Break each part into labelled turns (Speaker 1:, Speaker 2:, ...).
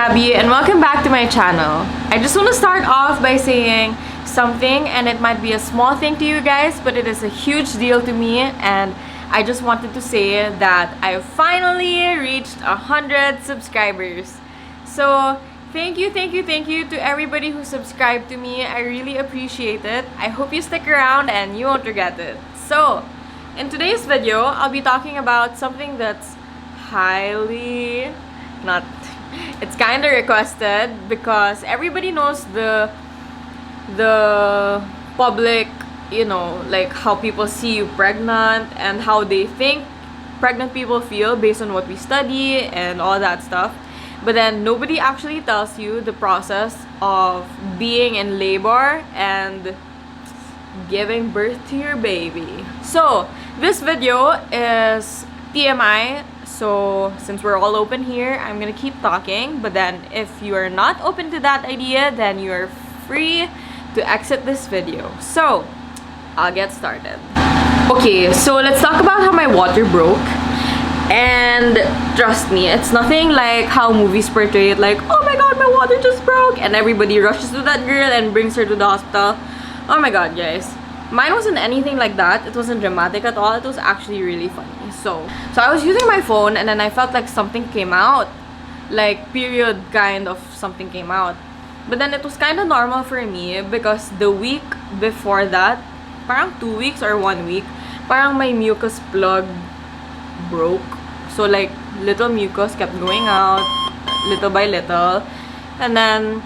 Speaker 1: Gabby and welcome back to my channel. I just want to start off by saying something, and it might be a small thing to you guys, but it is a huge deal to me, and I just wanted to say that I finally reached 100 subscribers. So thank you to everybody who subscribed to me. I really appreciate it. I hope you stick around and you won't regret it. So in today's video, I'll be talking about something that's it's kind of requested because everybody knows the public, you know, like how people see you pregnant and how they think pregnant people feel based on what we study and all that stuff. But then nobody actually tells you the process of being in labor and giving birth to your baby. So this video is TMI. So since we're all open here, I'm gonna keep talking. But then if you are not open to that idea, then you are free to exit this video. So I'll get started. Okay, so let's talk about how my water broke. And trust me, it's nothing like how movies portray it, like, oh my god, my water just broke, and everybody rushes to that girl and brings her to the hospital. Oh my god, guys. Mine wasn't anything like that. It wasn't dramatic at all. It was actually really funny. So I was using my phone and then I felt like something came out. Like, period kind of something came out. But then it was kind of normal for me because the week before that, parang 2 weeks or 1 week, parang my mucus plug broke. So like, little mucus kept going out, little by little. And then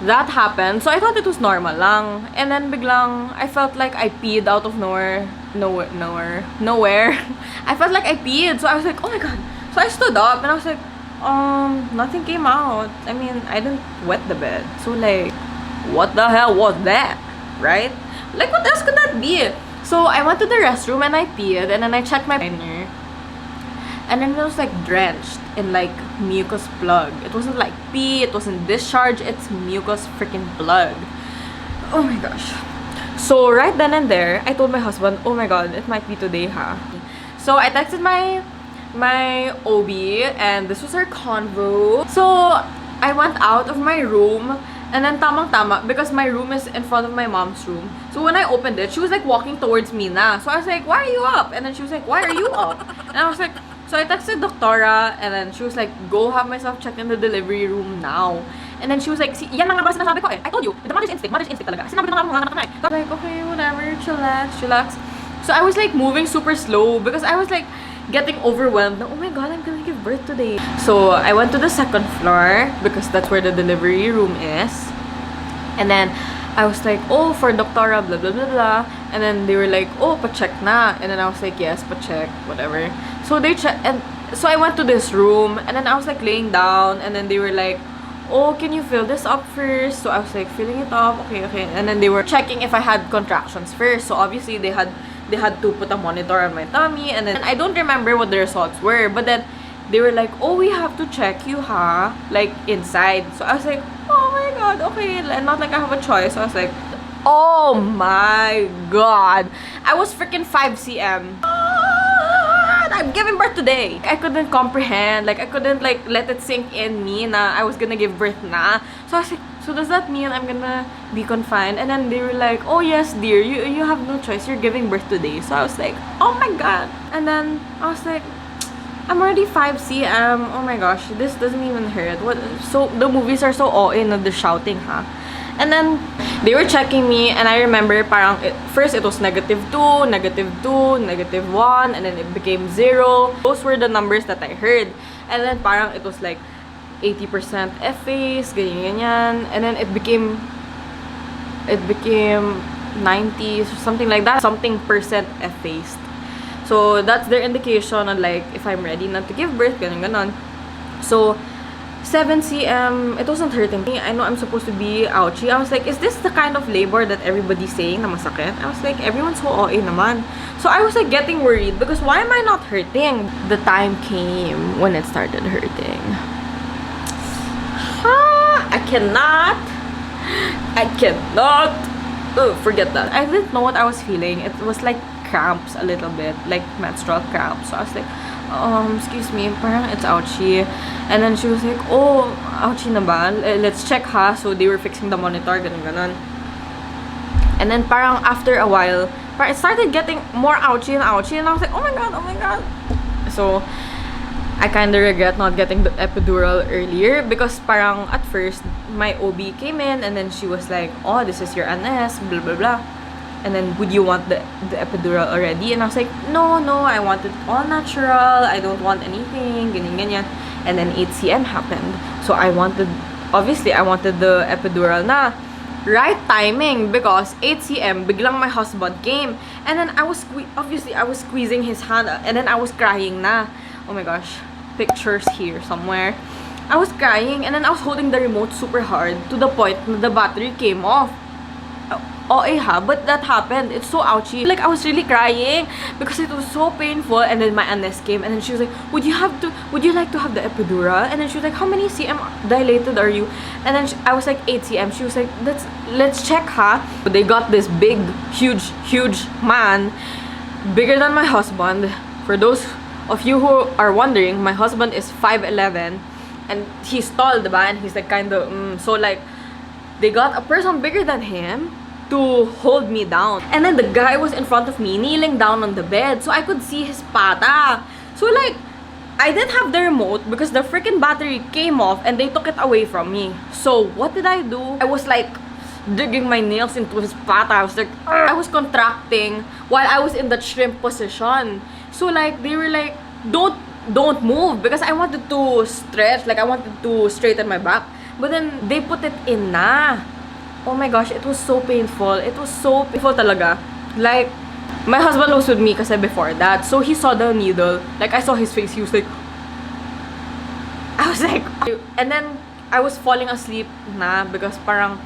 Speaker 1: that happened. So I thought it was normal lang. And then biglang, I felt like I peed out of nowhere. I felt like I peed. So I was like, oh my god. So I stood up and I was like, nothing came out. I mean, I didn't wet the bed. So like, what the hell was that? Right? Like, what else could that be? So I went to the restroom and I peed, and then I checked my liner. And then it was like drenched in like mucus plug. It wasn't like pee, it wasn't discharge, it's mucus freaking plug. Oh my gosh. So right then and there, I told my husband, oh my god, it might be today, ha. So I texted my OB, and this was our convo. So I went out of my room, and then tamang-tama, because my room is in front of my mom's room. So when I opened it, she was like walking towards me na. So I was like, why are you up? And then she was like, why are you up? And I was like, so I texted Doctora, and then she was like, go have myself checked in the delivery room now. And then she was like, yan na nga ba sinasabi ko eh. I told you, the mother's instinct talaga. Sinabi ko nga mga anak na eh. So I was like, okay, whatever, chillax. So I was like moving super slow because I was like getting overwhelmed. Oh my god, I'm gonna give birth today. So I went to the second floor because that's where the delivery room is. And then I was like, oh, for Doctora, blah blah blah blah. And then they were like, oh, pa-check na. And then I was like, yes, pa-check, whatever. So they checked, and so I went to this room, and then I was like laying down, and then they were like, oh, can you fill this up first? So I was like filling it up, okay. And then they were checking if I had contractions first. So obviously they had to put a monitor on my tummy, and then I don't remember what the results were, but then they were like, oh, we have to check you, ha, like inside. So I was like, oh my god, okay, and not like I have a choice. So I was like, oh my god, I was freaking 5 cm. I'm giving birth today. I couldn't comprehend, like I couldn't like let it sink in me na I was gonna give birth na. So I was like, so does that mean I'm gonna be confined? And then they were like, oh yes dear, you have no choice, you're giving birth today. So I was like, oh my god. And then I was like, I'm already 5 cm. Oh my gosh, this doesn't even hurt. What? So the movies are so in the shouting, huh? And then they were checking me, and I remember parang first it was -2, -2, -1, and then it became 0. Those were the numbers that I heard. And then parang it was like 80% effaced, ganyan. And then it became 90, something like that, something percent effaced. So that's their indication on like if I'm ready not to give birth, ganon. So 7 cm, it wasn't hurting me. I know I'm supposed to be ouchy. I was like, is this the kind of labor that everybody's saying na masakit? I was like, everyone's so OA naman. So I was like getting worried because why am I not hurting? The time came when it started hurting. I cannot. Oh, forget that. I didn't know what I was feeling. It was like cramps a little bit, like menstrual cramps. So I was like, excuse me, parang it's ouchy. And then she was like, oh, ouchie na ba? Let's check ha. So, they were fixing the monitor, ganun. And then, parang after a while, parang it started getting more ouchie, and I was like, oh my god. So, I kinda regret not getting the epidural earlier because parang at first, my OB came in and then she was like, oh, this is your NS, blah, blah, blah. And then, would you want the epidural already? And I was like, no, I want it all natural. I don't want anything, ganyan. And then 8cm happened. So, obviously, I wanted the epidural na. Right timing because 8cm, biglang my husband came. And then, I was squeezing his hand and then I was crying na. Oh my gosh, pictures here somewhere. I was crying and then I was holding the remote super hard to the point that the battery came off. But that happened. It's so ouchy. Like, I was really crying because it was so painful. And then my aunt came and then she was like, would you like to have the epidural? And then she was like, how many cm dilated are you? And then I was like, 8cm. She was like, let's check ha. They got this big, huge man, bigger than my husband. For those of you who are wondering, my husband is 5'11", and he's tall, diba? And he's like so like, they got a person bigger than him to hold me down. And then the guy was in front of me, kneeling down on the bed, so I could see his pata. So like, I didn't have the remote because the freaking battery came off and they took it away from me. So what did I do? I was like digging my nails into his pata. I was like, I was contracting while I was in the shrimp position. So like, they were like, don't move, because I wanted to stretch, like I wanted to straighten my back. But then they put it in na. Oh my gosh, it was so painful. It was so painful talaga. Like, my husband was with me kasi before that. So he saw the needle. Like, I saw his face. He was like, I was like, and then I was falling asleep na because parang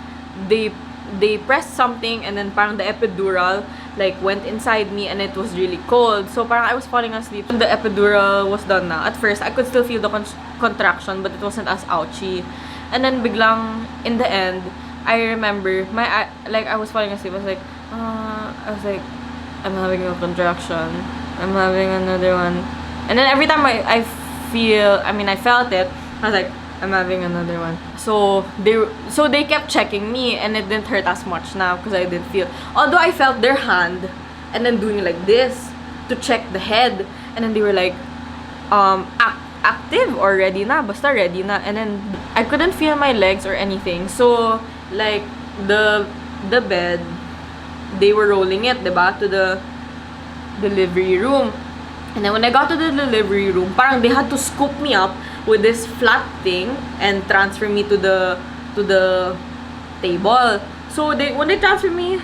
Speaker 1: they pressed something and then parang the epidural like went inside me and it was really cold. So parang I was falling asleep. The epidural was done na. At first, I could still feel the contraction, but it wasn't as ouchy. And then biglang in the end, I remember I was falling asleep. I was like, I'm having a contraction. I'm having another one. And then every time I felt it, I was like, I'm having another one. So they kept checking me and it didn't hurt as much now because I didn't feel. Although I felt their hand and then doing like this to check the head, and then they were like, active or ready na, basta ready na. And then I couldn't feel my legs or anything. So like the bed, they were rolling it, diba, to the delivery room. And then when I got to the delivery room, parang they had to scoop me up with this flat thing and transfer me to the table. So when they transferred me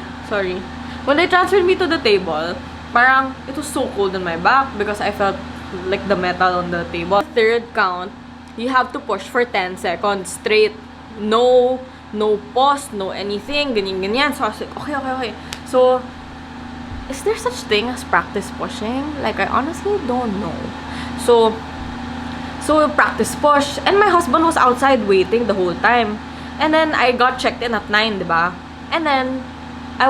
Speaker 1: to the table, parang it was so cold in my back because I felt like the metal on the table. Third count, you have to push for 10 seconds straight. No pause, no anything, ganyan. So I was like, okay. So, is there such thing as practice pushing? Like, I honestly don't know. So practice push. And my husband was outside waiting the whole time. And then, I got checked in at 9, diba? And then, I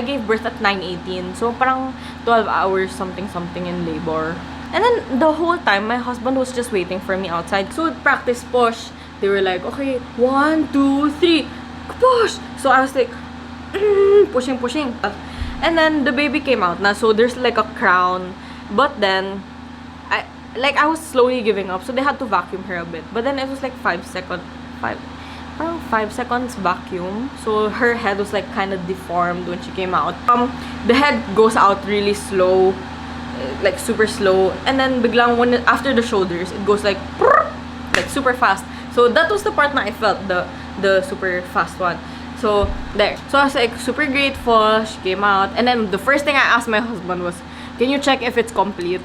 Speaker 1: gave birth at 9:18. So, parang 12 hours something in labor. And then, the whole time, my husband was just waiting for me outside. So, practice push. They were like, okay, 1, 2, 3, push! So, I was like, pushing. And then, the baby came out na. So, there's like a crown. But then, I was slowly giving up. So, they had to vacuum her a bit. But then, it was like 5 seconds vacuum. So, her head was like kind of deformed when she came out. The head goes out really slow. Like, super slow. And then, biglang, after the shoulders, it goes like super fast. So, that was the part na I felt, the super fast one. So, there. So, I was like, super grateful. She came out. And then, the first thing I asked my husband was, can you check if it's complete?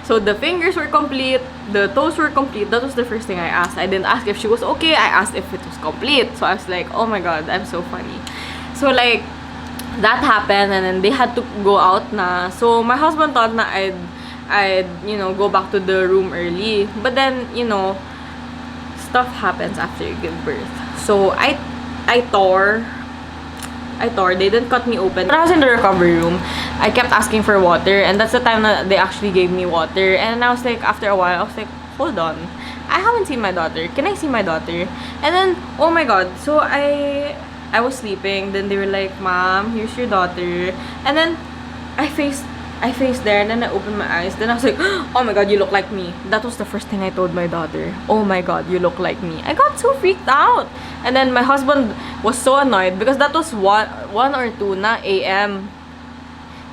Speaker 1: So, the fingers were complete. The toes were complete. That was the first thing I asked. I didn't ask if she was okay. I asked if it was complete. So, I was like, oh my god, I'm so funny. So, like, that happened. And then, they had to go out na. So, my husband thought na I'd go back to the room early. But then, stuff happens after you give birth. So, I tore. They didn't cut me open. When I was in the recovery room, I kept asking for water. And that's the time that they actually gave me water. And I was like, after a while, I was like, hold on, I haven't seen my daughter. Can I see my daughter? And then, oh my god, so I was sleeping. Then they were like, Mom, here's your daughter. And then I faced there, and then I opened my eyes. Then I was like, oh my god, you look like me. That was the first thing I told my daughter. Oh my god, you look like me. I got so freaked out. And then my husband was so annoyed because that was 1 or 2 na a.m.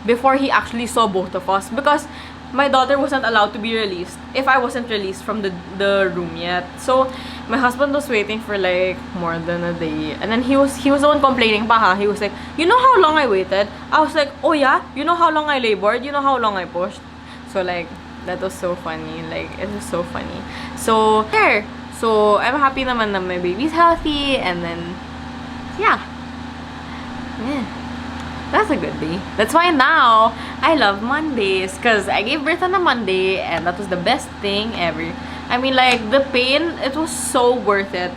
Speaker 1: before he actually saw both of us, because my daughter wasn't allowed to be released if I wasn't released from the room yet. So my husband was waiting for like more than a day, and then he was the one complaining pa ha. He was like, you know how long I waited? I was like, oh yeah, you know how long I labored? You know how long I pushed? So like, that was so funny. Like, it was so funny. So there. So I'm happy naman na my baby's healthy, and then yeah. That's a good day. That's why now I love Mondays, because I gave birth on a Monday, and that was the best thing ever. I mean, like, the pain, it was so worth it.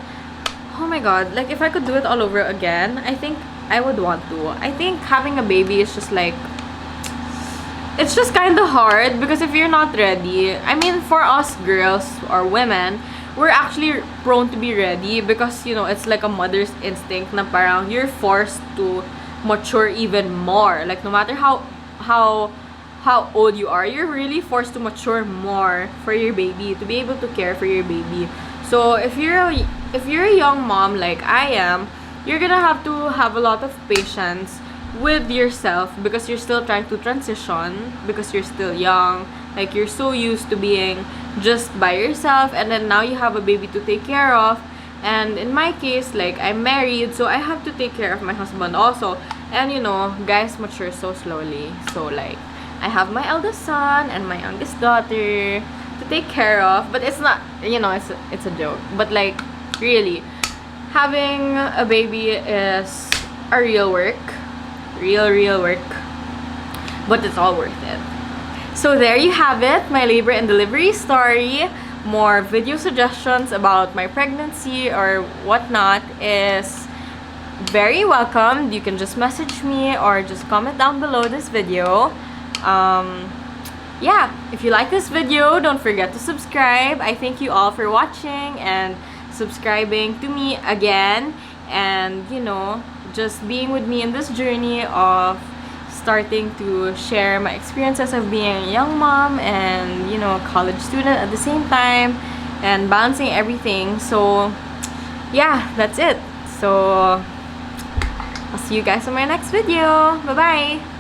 Speaker 1: Oh my god, like, if I could do it all over again, I think I would want to. I think having a baby is just like, it's just kind of hard, because if you're not ready, I mean, for us girls or women, we're actually prone to be ready, because, you know, it's like a mother's instinct na parang you're forced to mature even more. Like, no matter how old you are, you're really forced to mature more for your baby, to be able to care for your baby. So if you're a young mom like I am, you're gonna have to have a lot of patience with yourself, because you're still trying to transition, because you're still young. Like, you're so used to being just by yourself, and then now you have a baby to take care of. And in my case, like, I'm married, so I have to take care of my husband also. And you know, guys mature so slowly. So like, I have my eldest son and my youngest daughter to take care of. But it's not, you know, it's a joke. But like, really, having a baby is a real work. Real work. But it's all worth it. So there you have it, my labor and delivery story. More video suggestions about my pregnancy or whatnot is very welcome. You can just message me or just comment down below this video. Yeah, if you like this video, don't forget to subscribe. I thank you all for watching and subscribing to me again, and you know, just being with me in this journey of starting to share my experiences of being a young mom and, you know, a college student at the same time, and balancing everything. So yeah, that's it. So I'll see you guys in my next video. Bye bye.